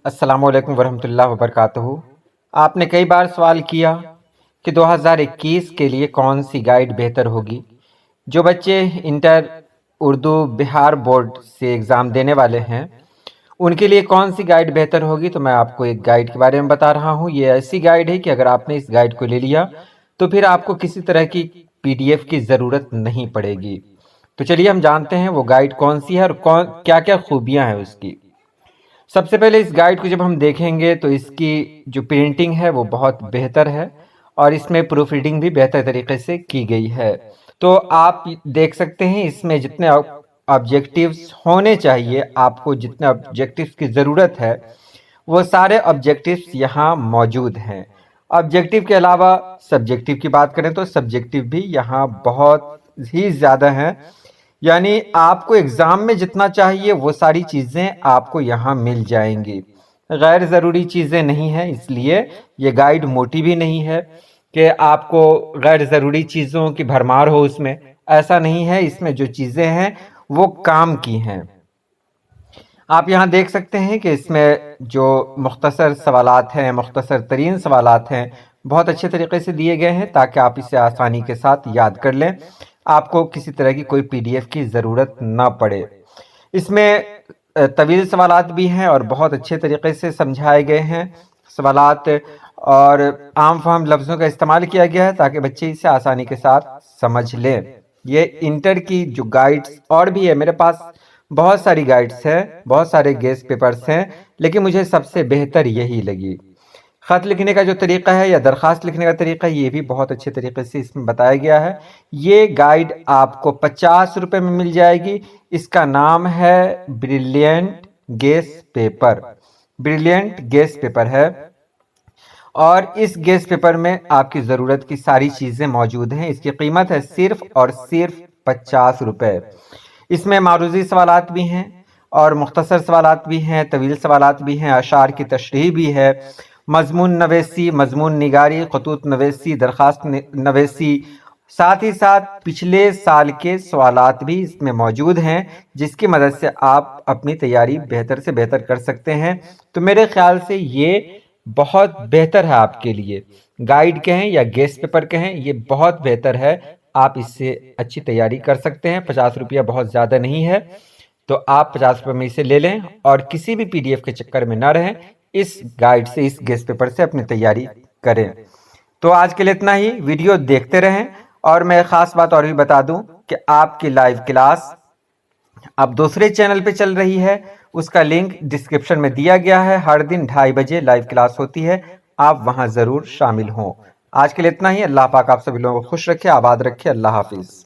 अस्सलाम वालेकुम वरहमतुल्लाहि वबरकातुहू। आपने कई बार सवाल किया कि 2021 के लिए कौन सी गाइड बेहतर होगी। जो बच्चे इंटर उर्दू बिहार बोर्ड से एग्ज़ाम देने वाले हैं उनके लिए कौन सी गाइड बेहतर होगी, तो मैं आपको एक गाइड के बारे में बता रहा हूँ। ये ऐसी गाइड है कि अगर आपने इस गाइड को ले लिया तो फिर आपको किसी तरह की PDF की ज़रूरत नहीं पड़ेगी। तो चलिए हम जानते हैं वो गाइड कौन सी है और क्या क्या खूबियाँ हैं उसकी। सबसे पहले इस गाइड को जब हम देखेंगे तो इसकी जो प्रिंटिंग है वो बहुत बेहतर है और इसमें प्रूफ रीडिंग भी बेहतर तरीके से की गई है। तो आप देख सकते हैं इसमें जितने ऑब्जेक्टिव्स होने चाहिए, आपको जितने ऑब्जेक्टिव्स की ज़रूरत है वो सारे ऑब्जेक्टिव्स यहाँ मौजूद हैं। ऑब्जेक्टिव के अलावा सब्जेक्टिव की बात करें तो सब्जेक्टिव भी यहाँ बहुत ही ज़्यादा हैं, यानी आपको एग्ज़ाम में जितना चाहिए वो सारी चीज़ें आपको यहाँ मिल जाएंगी। गैर ज़रूरी चीज़ें नहीं हैं, इसलिए ये गाइड मोटी भी नहीं है कि आपको गैर ज़रूरी चीज़ों की भरमार हो उसमें। ऐसा नहीं है, इसमें जो चीज़ें हैं वो काम की हैं। आप यहाँ देख सकते हैं कि इसमें जो मुख्तसर सवालात हैं, मुख्तसर तरीन सवालात हैं, बहुत अच्छे तरीके से दिए गए हैं ताकि आप इसे आसानी के साथ याद कर लें, आपको किसी तरह की कोई PDF की ज़रूरत ना पड़े। इसमें तवील सवालात भी हैं और बहुत अच्छे तरीके से समझाए गए हैं सवालात, और आम फहम लफ्ज़ों का इस्तेमाल किया गया है ताकि बच्चे इसे आसानी के साथ समझ लें। ये इंटर की जो गाइड्स और भी है, मेरे पास बहुत सारी गाइड्स हैं, बहुत सारे गेस्ट पेपर्स हैं, लेकिन मुझे सबसे बेहतर यही लगी। ख़त लिखने का जो तरीक़ा है या दरख्वास्त लिखने का तरीक़ा है ये भी बहुत अच्छे तरीके से इसमें बताया गया है। ये गाइड आपको 50 रुपये में मिल जाएगी। इसका नाम है brilliant guest paper. Brilliant guest paper है और इस गेस्ट पेपर में आपकी ज़रूरत की सारी चीज़ें मौजूद हैं। इसकी कीमत है सिर्फ़ और सिर्फ 50 रुपये। इसमें मारूज़ी सवालात भी हैं और मुख्तसर सवालात भी हैं, तवील सवालात भी हैं, अशार की तशरीह भी है, मजमून नवेसी, मजमून निगारी, खतूत नवेसी, दरख्वास्त नवेसी, साथ ही साथ पिछले साल के सवालात भी इसमें मौजूद हैं जिसकी मदद से आप अपनी तैयारी बेहतर से बेहतर कर सकते हैं। तो मेरे ख्याल से ये बहुत बेहतर है आपके लिए। गाइड कहें या गेस्ट पेपर कहें, ये बहुत बेहतर है। आप इससे अच्छी तैयारी कर सकते हैं। 50 रुपया बहुत ज़्यादा नहीं है, तो आप 50 रुपये में इसे ले लें और किसी भी PDF के चक्कर में ना रहें। इस गाइड से, इस गेस्ट पेपर से अपनी तैयारी करें। तो आज के लिए इतना ही। वीडियो देखते रहें। और मैं ख़ास बात और भी बता दूं कि आपकी लाइव क्लास अब दूसरे चैनल पे चल रही है, उसका लिंक डिस्क्रिप्शन में दिया गया है। हर दिन 2:30 बजे लाइव क्लास होती है, आप वहां ज़रूर शामिल हों। आज के लिए इतना ही। अल्लाह पाक आप सभी लोगों को खुश रखे, आबाद रखे। अल्लाह हाफिज़।